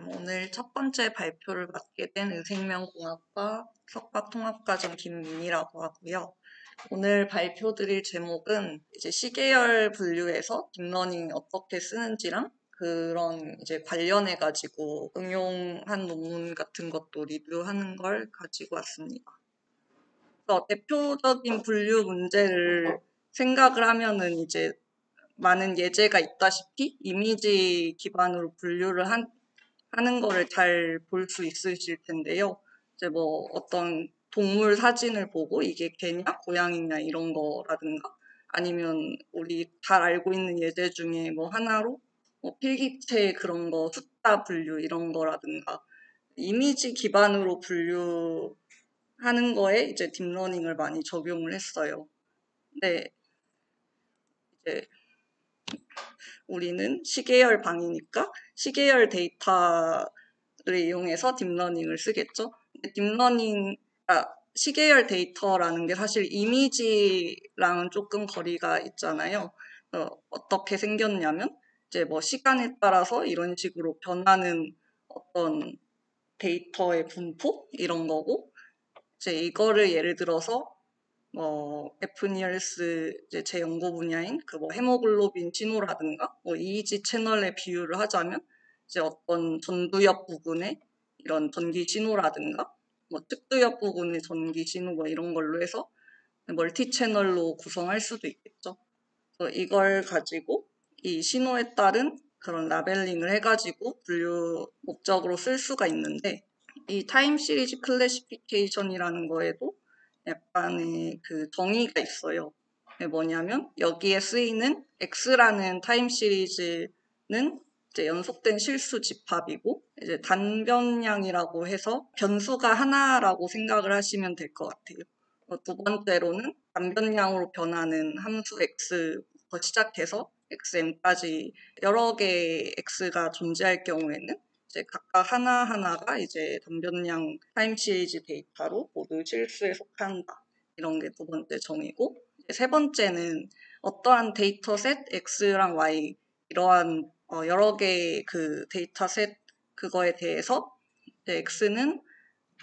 오늘 첫 번째 발표를 맡게 된 의생명공학과 석박통합과정 김민희라고 하고요. 오늘 발표드릴 제목은 이제 시계열 분류에서 딥러닝 어떻게 쓰는지랑 그런 이제 관련해가지고 응용한 논문 같은 것도 리뷰하는 걸 가지고 왔습니다. 그래서 대표적인 분류 문제를 생각을 하면은 이제 많은 예제가 있다시피 이미지 기반으로 분류를 하는 거를 잘 볼 수 있으실 텐데요. 이제 뭐 어떤 동물 사진을 보고 이게 개냐, 고양이냐 이런 거라든가 아니면 우리 잘 알고 있는 예제 중에 뭐 하나로 뭐 필기체 그런 거 숫자 분류 이런 거라든가 이미지 기반으로 분류하는 거에 이제 딥러닝을 많이 적용을 했어요. 근데 이제 우리는 시계열 방이니까 시계열 데이터를 이용해서 딥러닝을 쓰겠죠. 근데 시계열 데이터라는 게 사실 이미지랑은 조금 거리가 있잖아요. 어떻게 생겼냐면 이제 뭐 시간에 따라서 이런 식으로 변하는 어떤 데이터의 분포 이런 거고 이제 이거를 예를 들어서 에프니얼스 제 연구 분야인 그 뭐 헤모글로빈 신호라든가 EEG 채널에 비유를 하자면 이제 어떤 전두엽 부분에 이런 전기 신호라든가 측두엽 부분의 전기 신호 이런 걸로 해서 멀티 채널로 구성할 수도 있겠죠. 그래서 이걸 가지고 이 신호에 따른 그런 라벨링을 해가지고 분류 목적으로 쓸 수가 있는데 이 타임 시리즈 클래시피케이션이라는 거에도 약간의 그 정의가 있어요. 뭐냐면 여기에 쓰이는 X라는 타임 시리즈는 이제 연속된 실수 집합이고 이제 단변량이라고 해서 변수가 하나라고 생각을 하시면 될 것 같아요. 두 번째로는 단변량으로 변하는 함수 X부터 시작해서 XM까지 여러 개의 X가 존재할 경우에는 이제 각각 하나하나가 이제 단변량 타임 시리즈 데이터로 모두 실수에 속한다. 이런 게 두 번째 정의고, 세 번째는 어떠한 데이터셋 X랑 Y 이러한 여러 개의 그 데이터셋 그거에 대해서 X는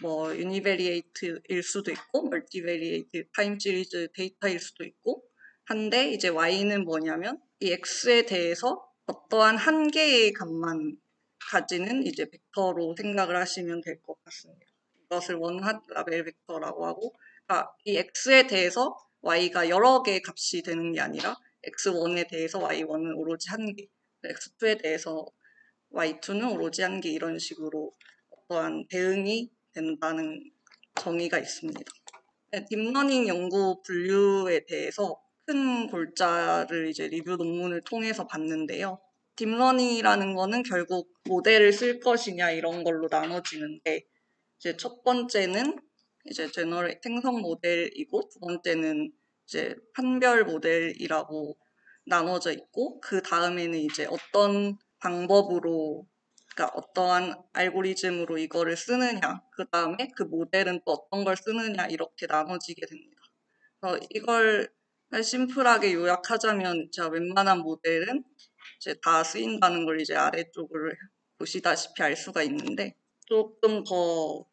뭐 유니베리에이트일 수도 있고 멀티베리에이트 타임 시리즈 데이터일 수도 있고 한데 이제 Y는 뭐냐면 이 X에 대해서 어떠한 한 개의 값만 가지는 이제 벡터로 생각을 하시면 될 것 같습니다. 이것을 원핫 라벨 벡터라고 하고 그러니까 이 X에 대해서 Y가 여러 개의 값이 되는 게 아니라 X1에 대해서 Y1은 오로지 한 개, X2에 대해서 Y2는 오로지 한 개 이런 식으로 어떠한 대응이 된다는 정의가 있습니다. 딥러닝 연구 분류에 대해서 큰 골자를 이제 리뷰 논문을 통해서 봤는데요. 딥러닝이라는 거는 결국 모델을 쓸 것이냐 이런 걸로 나눠지는데 이제 첫 번째는 이제 생성 모델이고 두 번째는 이제 판별 모델이라고 나눠져 있고 그 다음에는 이제 어떤 방법으로 그러니까 어떠한 알고리즘으로 이거를 쓰느냐 그 다음에 그 모델은 또 어떤 걸 쓰느냐 이렇게 나눠지게 됩니다. 그래서 이걸 심플하게 요약하자면 제가 웬만한 모델은 이제 다 쓰인다는 걸 이제 아래쪽을 보시다시피 알 수가 있는데 조금 더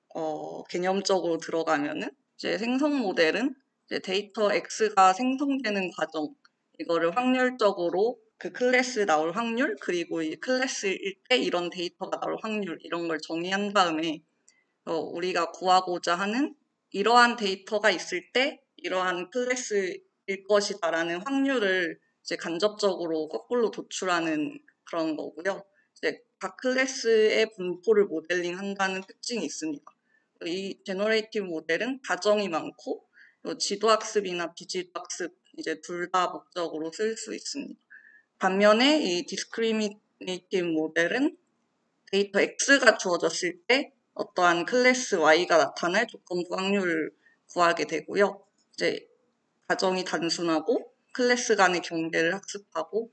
개념적으로 들어가면은 이제 생성 모델은 이제 데이터 X가 생성되는 과정 이거를 확률적으로 그 클래스 나올 확률 그리고 이 클래스일 때 이런 데이터가 나올 확률 이런 걸 정의한 다음에 우리가 구하고자 하는 이러한 데이터가 있을 때 이러한 클래스일 것이다라는 확률을 이제 간접적으로 거꾸로 도출하는 그런 거고요. 이제 각 클래스의 분포를 모델링 한다는 특징이 있습니다. 이 제너레이티브 모델은 가정이 많고 지도학습이나 비지도학습 이제 둘 다 목적으로 쓸 수 있습니다. 반면에 이 디스크리미네이티브 모델은 데이터 X가 주어졌을 때 어떠한 클래스 Y가 나타날 조건부 확률을 구하게 되고요. 이제 가정이 단순하고 클래스 간의 경계를 학습하고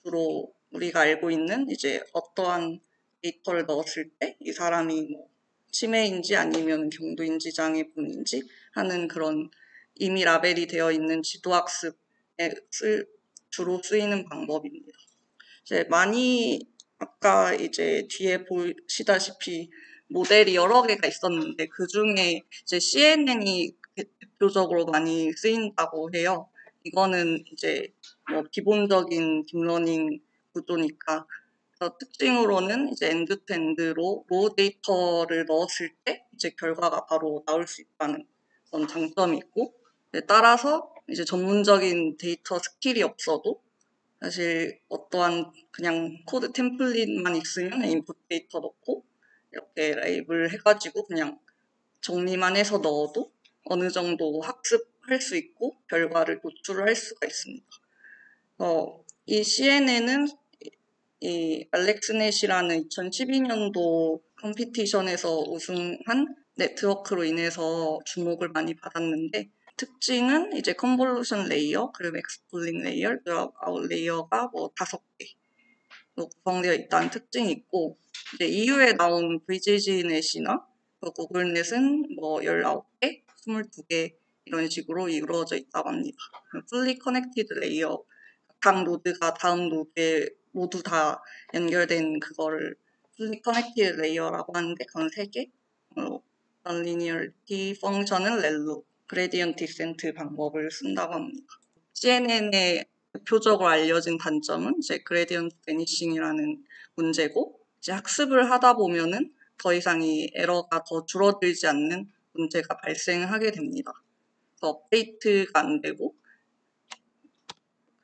주로 우리가 알고 있는 이제 어떠한 데이터를 넣었을 때 이 사람이 뭐 치매인지 아니면 경도인지 장애분인지 하는 그런 이미 라벨이 되어 있는 지도학습에 주로 쓰이는 방법입니다. 이제 많이 아까 이제 뒤에 보시다시피 모델이 여러 개가 있었는데 그 중에 이제 CNN이 대표적으로 많이 쓰인다고 해요. 이거는 이제 뭐 기본적인 딥러닝 구조니까 특징으로는 이제 엔드-투-엔드로 로 데이터를 넣었을 때 이제 결과가 바로 나올 수 있다는 그런 장점이 있고, 따라서 이제 전문적인 데이터 스킬이 없어도 사실 어떠한 그냥 코드 템플릿만 있으면 인풋 데이터 넣고 이렇게 레이블 해가지고 그냥 정리만 해서 넣어도 어느 정도 학습할 수 있고 결과를 도출을 할 수가 있습니다. 이 CNN은 이 알렉스넷이라는 2012년도 컴피티션에서 우승한 네트워크로 인해서 주목을 많이 받았는데, 특징은 이제 컨볼루션 레이어, 그리고 엑스플링 레이어, 드롭아웃 레이어가 뭐 5개로 구성되어 있다는 특징이 있고, 이제 이후에 나온 VGG넷이나 구글넷은 뭐 19개, 22개 이런 식으로 이루어져 있다고 합니다. 풀리 커넥티드 레이어, 각 노드가 다음 노드에 모두 다 연결된 그거를 풀리 커넥티드 레이어라고 하는데, 그건 3개. non-linearity 펑션은 렐로, 그레디언트 디센트 방법을 쓴다고 합니다. CNN의 대표적으로 알려진 단점은 이제 그레디언트 베니싱이라는 문제고, 이제 학습을 하다 보면은 더 이상 이 에러가 더 줄어들지 않는 문제가 발생하게 됩니다. 업데이트가 안 되고,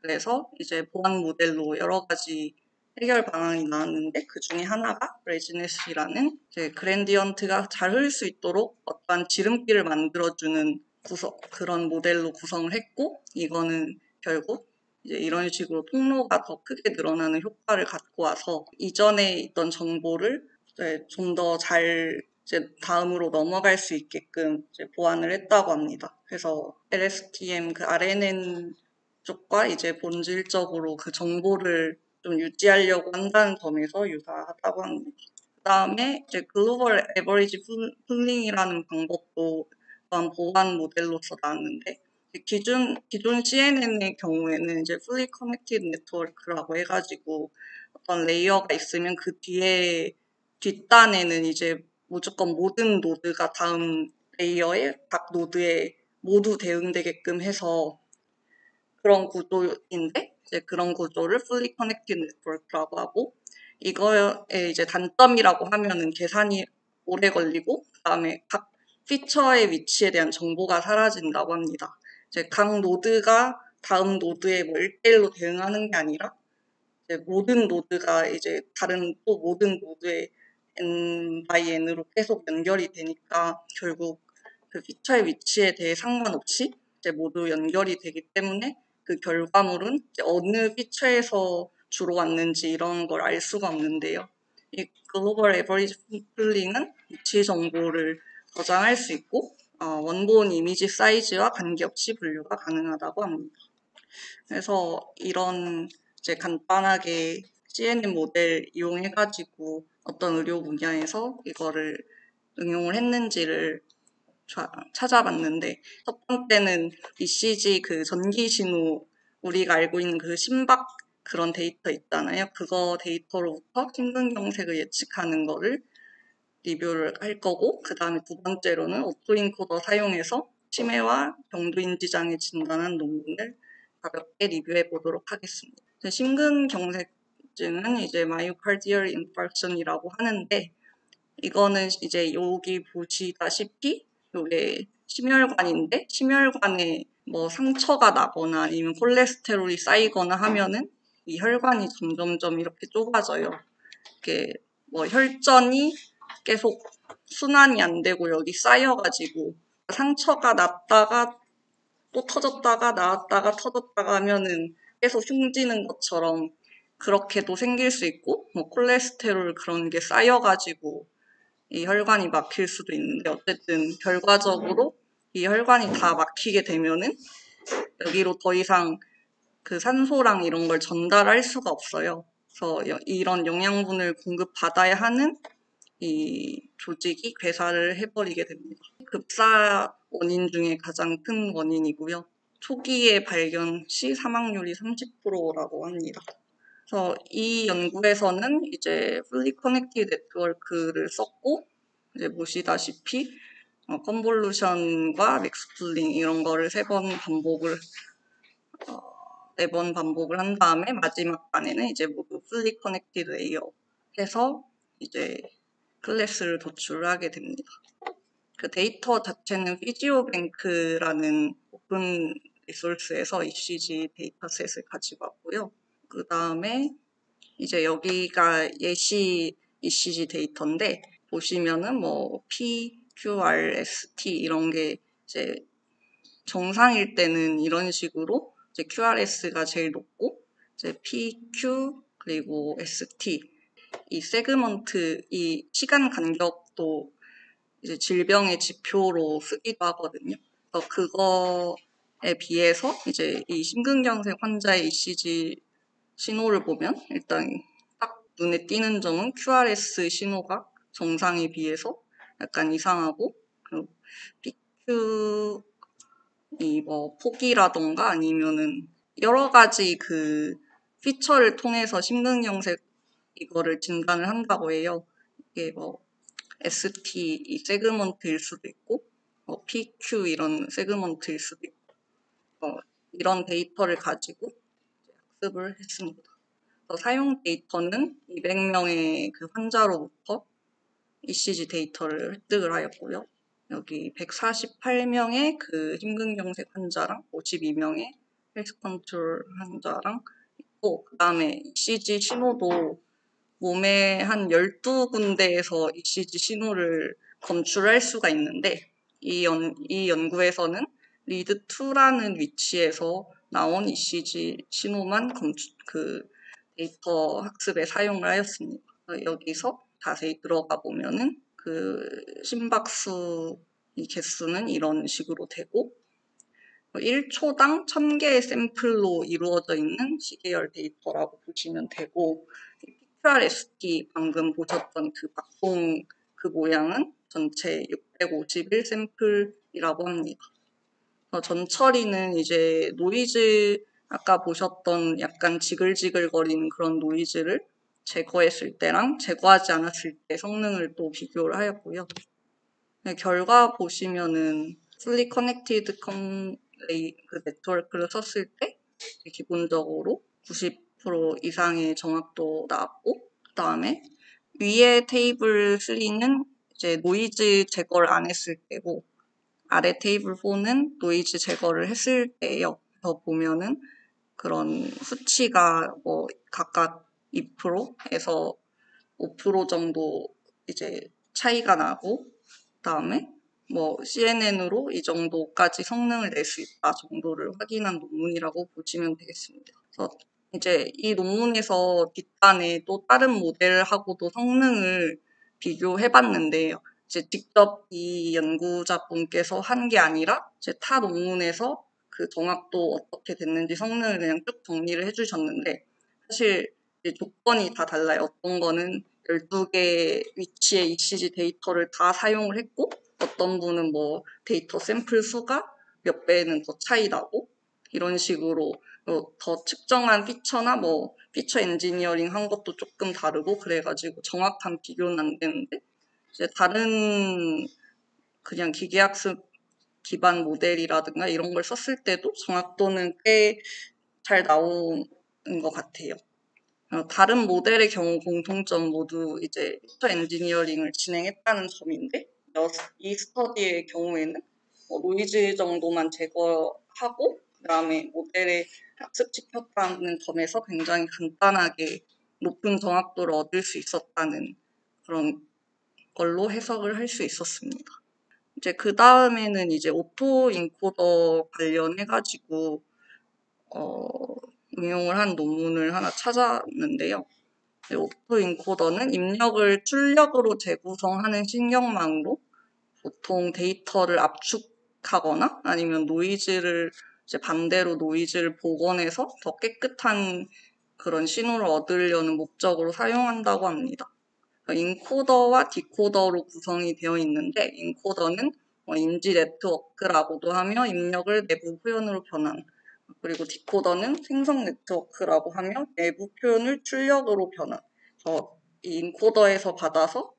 그래서 이제 보안 모델로 여러 가지 해결 방안이 나왔는데, 그 중에 하나가 레지넷이라는 그랜디언트가 잘 흐를 수 있도록 어떠한 지름길을 만들어주는 그런 모델로 구성을 했고, 이거는 결국 이제 이런 식으로 통로가 더 크게 늘어나는 효과를 갖고 와서 이전에 있던 정보를 좀 더 잘 다음으로 넘어갈 수 있게끔 보완을 했다고 합니다. 그래서 LSTM 그 RNN 쪽과 이제 본질적으로 그 정보를 좀 유지하려고 한다는 점에서 유사하다고 합니다. 그 다음에 이제 글로벌 에버리지 풀링이라는 방법도 또한 보안 모델로서 나왔는데, 기존 CNN의 경우에는 이제 fully connected network라고 해가지고 어떤 레이어가 있으면 그 뒷단에는 이제 무조건 모든 노드가 다음 레이어의 각 노드에 모두 대응되게끔 해서 그런 구조인데, 이제 그런 구조를 fully connected network라고 하고, 이거의 이제 단점이라고 하면은 계산이 오래 걸리고, 그다음에 각 피처의 위치에 대한 정보가 사라진다고 합니다. 이제 각 노드가 다음 노드에 뭐 1대1로 대응하는 게 아니라, 이제 모든 노드가 이제 다른 또 모든 노드에 n by n으로 계속 연결이 되니까 결국 그 피처의 위치에 대해 상관없이 이제 모두 연결이 되기 때문에 그 결과물은 이제 어느 피처에서 주로 왔는지 이런 걸 알 수가 없는데요. 이 글로벌 에버리지 풀링은 위치 정보를 저장할 수 있고, 원본 이미지 사이즈와 관계없이 분류가 가능하다고 합니다. 그래서 이런 이제 간단하게 CNN 모델 이용해가지고 어떤 의료 분야에서 이거를 응용을 했는지를 찾아봤는데, 첫 번째는 ECG 그 전기 신호, 우리가 알고 있는 그 심박 그런 데이터 있잖아요. 그거 데이터로부터 심근경색을 예측하는 거를 리뷰를 할 거고, 그 다음에 두 번째로는 오토인코더 사용해서 치매와 경두인지 장애 진단한 논문을 가볍게 리뷰해 보도록 하겠습니다. 심근경색증은 이제 마이오카르디얼 인파렉션이라고 하는데, 이거는 이제 여기 보시다시피 요게 심혈관인데, 심혈관에 뭐 상처가 나거나 아니면 콜레스테롤이 쌓이거나 하면은 이 혈관이 점점점 이렇게 좁아져요. 이게 뭐 혈전이 계속 순환이 안 되고 여기 쌓여가지고 상처가 났다가 또 터졌다가 나왔다가 터졌다가 하면은 계속 흉지는 것처럼 그렇게도 생길 수 있고, 뭐 콜레스테롤 그런 게 쌓여가지고 이 혈관이 막힐 수도 있는데, 어쨌든 결과적으로 이 혈관이 다 막히게 되면은 여기로 더 이상 그 산소랑 이런 걸 전달할 수가 없어요. 그래서 이런 영양분을 공급받아야 하는 이 조직이 괴사를 해버리게 됩니다. 급사 원인 중에 가장 큰 원인이고요. 초기에 발견 시 사망률이 30%라고 합니다. 그래서 이 연구에서는 이제 fully connected network를 썼고, 이제 보시다시피 컨볼루션과 맥스풀링 이런 거를 네 번 반복을 한 다음에 마지막 반에는 이제 모두 fully connected layer 해서 이제 클래스를 도출하게 됩니다. 그 데이터 자체는 피지오뱅크라는 오픈 리소스에서 ECG 데이터셋을 가지고 왔고요. 그 다음에 이제 여기가 예시 ECG 데이터인데 보시면은 뭐 P, Q, R, S, T 이런 게 이제 정상일 때는 이런 식으로 이제 QRS가 제일 높고 이제 P, Q 그리고 ST 이 세그먼트 이 시간 간격도 이제 질병의 지표로 쓰기도 하거든요. 그래서 그거에 비해서 이제 이 심근경색 환자의 ECG 신호를 보면 일단 딱 눈에 띄는 점은 QRS 신호가 정상에 비해서 약간 이상하고 그리고 PQ 이 뭐 폭이라던가 아니면은 여러 가지 그 피처를 통해서 심근경색 이거를 진단을 한다고 해요. 이게 뭐 ST 이 세그먼트일 수도 있고 PQ 이런 세그먼트일 수도 있고 이런 데이터를 가지고 학습을 했습니다. 사용 데이터는 200명의 그 환자로부터 ECG 데이터를 획득을 하였고요. 여기 148명의 그 심근경색 환자랑 52명의 헬스 컨트롤 환자랑 있고, 그 다음에 ECG 신호도 몸의 한 12군데에서 ECG 신호를 검출할 수가 있는데, 이 연구에서는 리드2라는 위치에서 나온 ECG 신호만 데이터 학습에 사용을 하였습니다. 여기서 자세히 들어가 보면은 그 심박수 이 개수는 이런 식으로 되고 1초당 1000개의 샘플로 이루어져 있는 시계열 데이터라고 보시면 되고 PQRST 방금 보셨던 그 박동 그 모양은 전체 651 샘플이라고 합니다. 전처리는 이제 노이즈 아까 보셨던 약간 지글지글거리는 그런 노이즈를 제거했을 때랑 제거하지 않았을 때 성능을 또 비교를 하였고요. 결과 보시면은 fully connected 그 네트워크를 썼을 때 기본적으로 90% 이상의 정확도 나왔고 그 다음에 위에 테이블 3는 이제 노이즈 제거를 안 했을 때고 아래 테이블 4는 노이즈 제거를 했을 때예요. 그래서 보면은 그런 수치가 뭐 각각 2%에서 5% 정도 이제 차이가 나고 그다음에 뭐 CNN으로 이 정도까지 성능을 낼 수 있다 정도를 확인한 논문이라고 보시면 되겠습니다. 그래서 이제 이 논문에서 뒷단에 또 다른 모델하고도 성능을 비교해 봤는데요. 이제 직접 이 연구자분께서 한 게 아니라 이제 타 논문에서 그 정확도 어떻게 됐는지 성능을 그냥 쭉 정리를 해주셨는데 사실 조건이 다 달라요. 어떤 거는 12개 위치의 ECG 데이터를 다 사용을 했고 어떤 분은 뭐 데이터 샘플 수가 몇 배는 더 차이 나고 이런 식으로 더 측정한 피처나 뭐 피처 엔지니어링 한 것도 조금 다르고 그래가지고 정확한 비교는 안 되는데 이제 다른 그냥 기계학습 기반 모델이라든가 이런 걸 썼을 때도 정확도는 꽤 잘 나오는 것 같아요. 다른 모델의 경우 공통점 모두 이제 피처 엔지니어링을 진행했다는 점인데 이 스터디의 경우에는 노이즈 정도만 제거하고 그다음에 모델에 학습시켰다는 점에서 굉장히 간단하게 높은 정확도를 얻을 수 있었다는 그런 걸로 해석을 할 수 있었습니다. 이제 그 다음에는 이제 오토 인코더 관련해가지고 응용을 한 논문을 하나 찾았는데요. 오토 인코더는 입력을 출력으로 재구성하는 신경망으로 보통 데이터를 압축하거나 아니면 노이즈를 이제 반대로 노이즈를 복원해서 더 깨끗한 그런 신호를 얻으려는 목적으로 사용한다고 합니다. 인코더와 디코더로 구성이 되어 있는데 인코더는 인지 네트워크라고도 하며 입력을 내부 표현으로 변환 그리고 디코더는 생성 네트워크라고 하며 내부 표현을 출력으로 변환. 이 인코더에서 받아서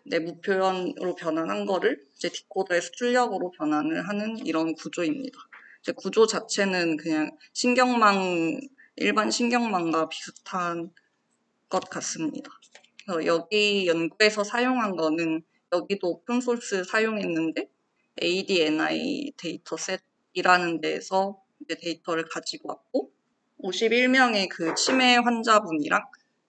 내부 표현으로 변환한 거를 이제 디코더에서 출력으로 변환을 하는 이런 구조입니다. 이제 구조 자체는 그냥 일반 신경망과 비슷한 것 같습니다. 그래서 여기 연구에서 사용한 거는 여기도 오픈소스 사용했는데 ADNI 데이터셋이라는 데에서 이제 데이터를 가지고 왔고 51명의 그 치매 환자분이랑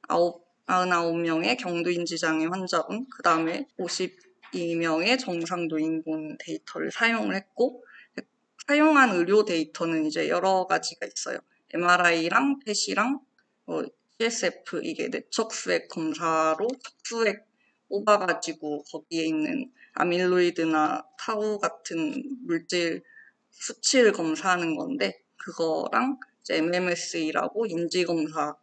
99명의 경두인지 장애 환자분, 그 다음에 52명의 정상 노인분 데이터를 사용을 했고 사용한 의료 데이터는 이제 여러 가지가 있어요. MRI랑 펫이랑 CSF 이게 내척수액 검사로 척수액 뽑아가지고 거기에 있는 아밀로이드나 타우 같은 물질 수치를 검사하는 건데 그거랑 이제 MMS이라고 인지검사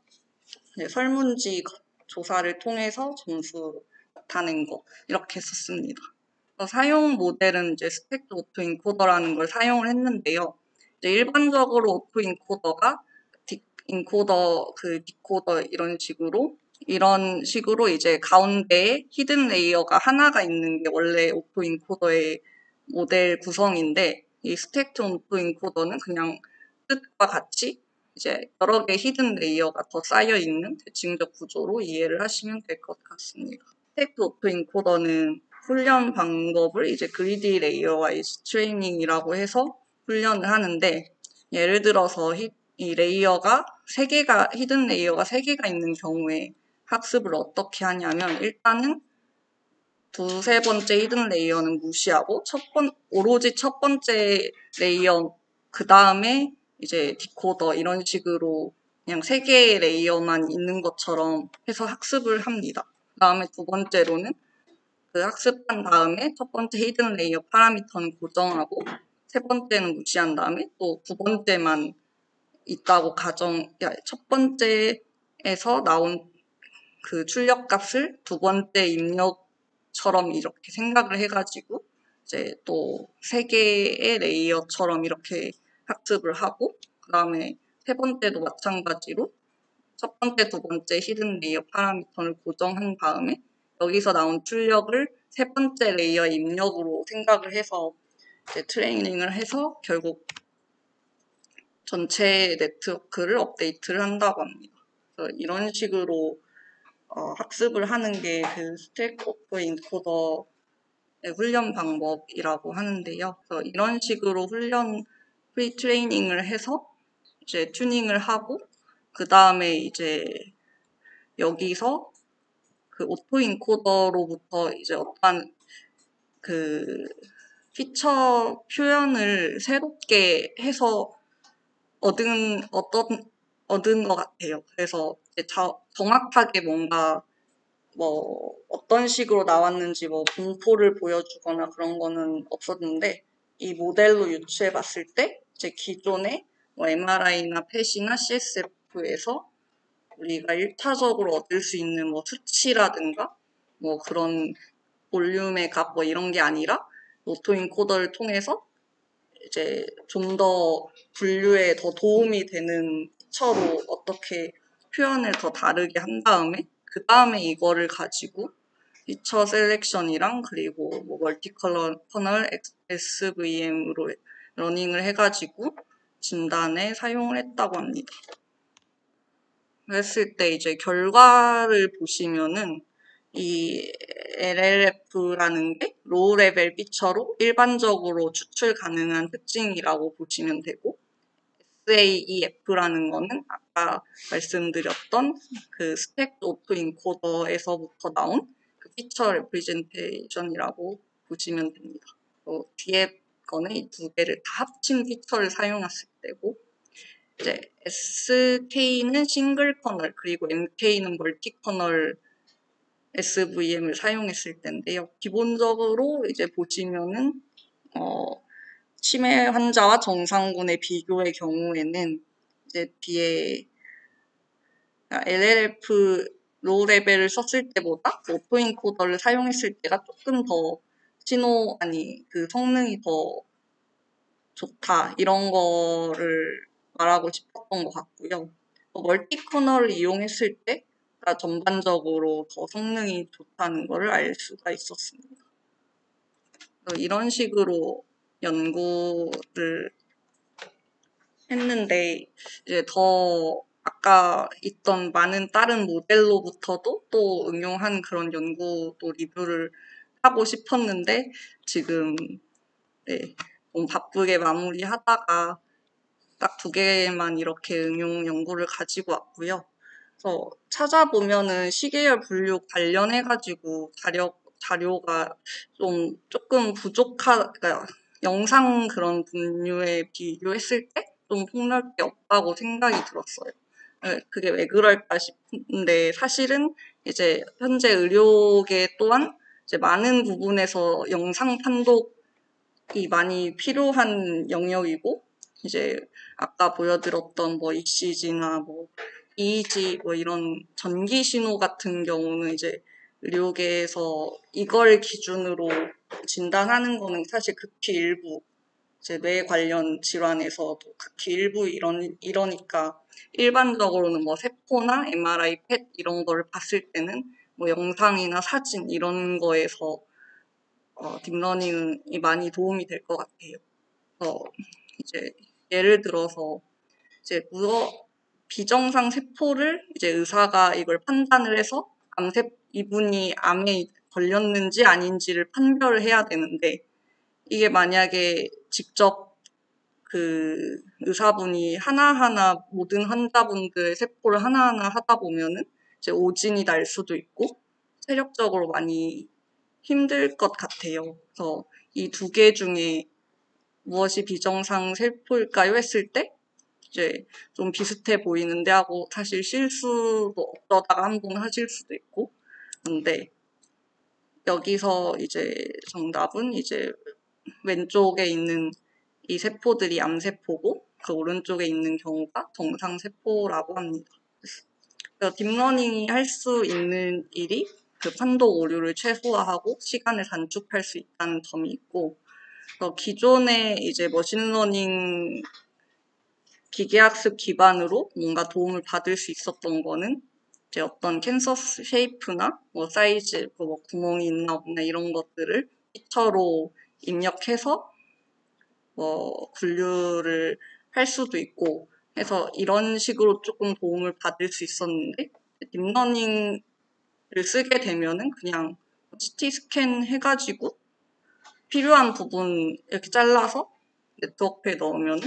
설문지 조사를 통해서 점수 나타낸 거 이렇게 썼습니다. 사용 모델은 이제 스택 오토 인코더라는 걸 사용을 했는데요. 이제 일반적으로 오토 인코더가 인코더, 디코더 이런 식으로 이제 가운데에 히든 레이어가 하나가 있는 게 원래 오토 인코더의 모델 구성인데 이 스택 오토 인코더는 그냥 뜻과 같이 이제 여러 개 히든 레이어가 더 쌓여 있는 대칭적 구조로 이해를 하시면 될 것 같습니다. 스택 오토 인코더는 훈련 방법을 이제 그리디 레이어 와이즈 트레이닝이라고 해서 훈련을 하는데 예를 들어서 이 레이어가 히든 레이어가 3개가 있는 경우에 학습을 어떻게 하냐면 일단은 두세 번째 히든 레이어는 무시하고 오로지 첫 번째 레이어 그 다음에 이제 디코더 이런 식으로 그냥 3개의 레이어만 있는 것처럼 해서 학습을 합니다. 그 다음에 두 번째로는 그 학습한 다음에 첫 번째 히든 레이어 파라미터는 고정하고 세 번째는 무시한 다음에 또 두 번째만 있다고 첫 번째에서 나온 그 출력값을 두 번째 입력처럼 이렇게 생각을 해가지고 이제 또 3개의 레이어처럼 이렇게 학습을 하고 그 다음에 세 번째도 마찬가지로 첫 번째, 두 번째 히든 레이어 파라미터를 고정한 다음에 여기서 나온 출력을 세 번째 레이어 입력으로 생각을 해서 이제 트레이닝을 해서 결국 전체 네트워크를 업데이트를 한다고 합니다. 그래서 이런 식으로 학습을 하는 게 그 스택 오토 인코더의 훈련 방법이라고 하는데요. 그래서 이런 식으로 프리트레이닝을 해서 이제 튜닝을 하고 그 다음에 이제 여기서 그 오토 인코더로부터 이제 어떠한 그 피처 표현을 새롭게 해서 얻은 것 같아요. 그래서 이제 정확하게 뭔가 어떤 식으로 나왔는지 분포를 보여주거나 그런 거는 없었는데 이 모델로 유추해 봤을 때 이제 기존의 MRI나 펫이나 CSF에서 우리가 1차적으로 얻을 수 있는 수치라든가 그런 볼륨의 값 이런 게 아니라 오토 인코더를 통해서 이제 좀 더 분류에 더 도움이 되는 피처로 어떻게 표현을 더 다르게 한 다음에 그 다음에 이거를 가지고 피처 셀렉션이랑 그리고 멀티커널 SVM으로 러닝을 해가지고 진단에 사용을 했다고 합니다. 그랬을 때 이제 결과를 보시면은 이 LLF라는 게 로우 레벨 피처로 일반적으로 추출 가능한 특징이라고 보시면 되고 SAEF라는 거는 아까 말씀드렸던 그 스택 오토 인코더에서부터 나온 그 피처 레프리젠테이션이라고 보시면 됩니다. 뒤에 거는 이 두 개를 다 합친 피처를 사용했을 때고 이제 SK는 싱글 커널 그리고 MK는 멀티 커널 SVM을 사용했을 텐데요. 기본적으로 이제 보시면은 치매 환자와 정상군의 비교의 경우에는 이제 뒤에 LLF 로우 레벨을 썼을 때보다 오토 인코더를 사용했을 때가 조금 더 그 성능이 더 좋다 이런 거를 말하고 싶었던 것 같고요. 멀티 커널을 이용했을 때가 전반적으로 더 성능이 좋다는 것을 알 수가 있었습니다. 이런 식으로 연구를 했는데 이제 더 아까 있던 많은 다른 모델로부터도 또 응용한 그런 연구도 리뷰를 하고 싶었는데 지금 네, 좀 바쁘게 마무리하다가 딱 2개만 이렇게 응용 연구를 가지고 왔고요. 그래서 찾아보면은 시계열 분류 관련해가지고 자료가 좀 조금 그러니까 영상 그런 분류에 비교했을 때 좀 폭넓게 없다고 생각이 들었어요. 그게 왜 그럴까 싶은데 사실은 이제 현재 의료계 또한 이제 많은 부분에서 영상 판독이 많이 필요한 영역이고 이제 아까 보여드렸던 뭐 ECG나 뭐 EEG 뭐 이런 전기 신호 같은 경우는 이제 의료계에서 이걸 기준으로 진단하는 거는 사실 극히 일부, 이제 뇌 관련 질환에서도 극히 일부 이러니까 일반적으로는 뭐 세포나 MRI, 펫 이런 걸 봤을 때는 뭐 영상이나 사진 이런 거에서 딥러닝이 많이 도움이 될 것 같아요. 이제 예를 들어서 이제 비정상 세포를 이제 의사가 이걸 판단을 해서 이분이 암에 걸렸는지 아닌지를 판별을 해야 되는데 이게 만약에 직접 그 의사분이 하나하나 모든 환자분들 세포를 하나하나 하다 보면은 이제 오진이 날 수도 있고 체력적으로 많이 힘들 것 같아요. 그래서 이 2개 중에 무엇이 비정상 세포일까요? 했을 때 이제 좀 비슷해 보이는데 하고 사실 실수도 어쩌다가 한번 하실 수도 있고 근데 여기서 이제 정답은 이제 왼쪽에 있는 이 세포들이 암세포고 그 오른쪽에 있는 경우가 정상세포라고 합니다. 그래서 딥러닝이 할 수 있는 일이 그 판독 오류를 최소화하고 시간을 단축할 수 있다는 점이 있고 기존의 이제 머신러닝 기계학습 기반으로 뭔가 도움을 받을 수 있었던 거는 이제 어떤 캔서 쉐이프나 뭐 사이즈, 뭐 구멍이 있나 없나 이런 것들을 피처로 입력해서 뭐 분류를 할 수도 있고 해서 이런 식으로 조금 도움을 받을 수 있었는데 딥러닝을 쓰게 되면은 그냥 CT 스캔 해가지고 필요한 부분 이렇게 잘라서 네트워크에 넣으면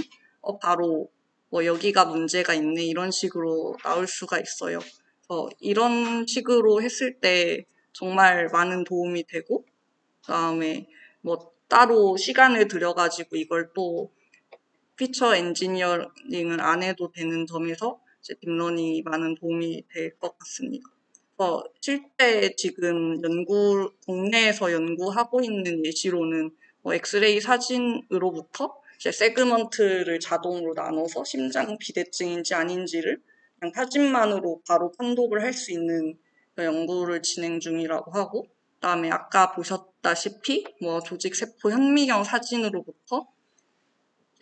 바로 뭐 여기가 문제가 있네 이런 식으로 나올 수가 있어요. 그래서 이런 식으로 했을 때 정말 많은 도움이 되고 그다음에 뭐 따로 시간을 들여가지고 이걸 또 피처 엔지니어링을 안 해도 되는 점에서 이제 딥러닝이 많은 도움이 될 것 같습니다. 실제 지금 국내에서 연구하고 있는 예시로는 엑스레이 사진으로부터 이제 세그먼트를 자동으로 나눠서 심장 비대증인지 아닌지를 그냥 사진만으로 바로 판독을 할 수 있는 연구를 진행 중이라고 하고, 그다음에 아까 보셨다시피 조직 세포 현미경 사진으로부터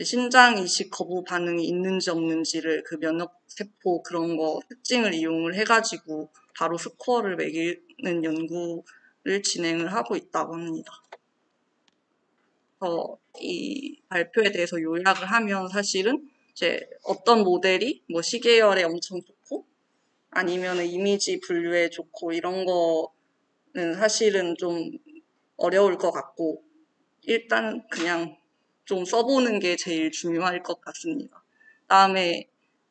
신장 이식 거부 반응이 있는지 없는지를 그 면역 세포 그런 거 특징을 이용을 해가지고 바로 스코어를 매기는 연구를 진행을 하고 있다고 합니다. 이 발표에 대해서 요약을 하면 사실은 이제 어떤 모델이 시계열에 엄청 좋고 아니면 이미지 분류에 좋고 이런 거는 사실은 좀 어려울 것 같고 일단 그냥 좀 써보는 게 제일 중요할 것 같습니다.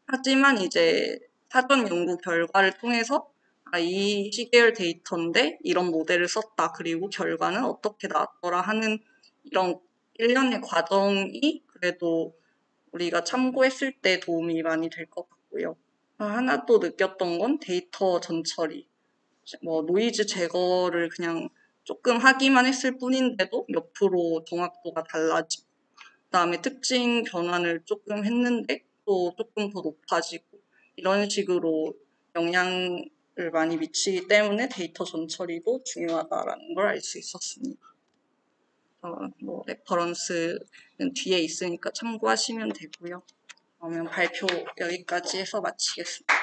하지만 이제 사전 연구 결과를 통해서 이 시계열 데이터인데 이런 모델을 썼다. 그리고 결과는 어떻게 나왔더라 하는 이런 일련의 과정이 그래도 우리가 참고했을 때 도움이 많이 될 것 같고요. 하나 또 느꼈던 건 데이터 전처리. 노이즈 제거를 그냥 조금 하기만 했을 뿐인데도 몇 프로 정확도가 달라지고 그다음에 특징 변환을 조금 했는데 또 조금 더 높아지고 이런 식으로 영향을 많이 미치기 때문에 데이터 전처리도 중요하다라는 걸 알 수 있었습니다. 레퍼런스는 뒤에 있으니까 참고하시면 되고요. 그러면 발표 여기까지 해서 마치겠습니다.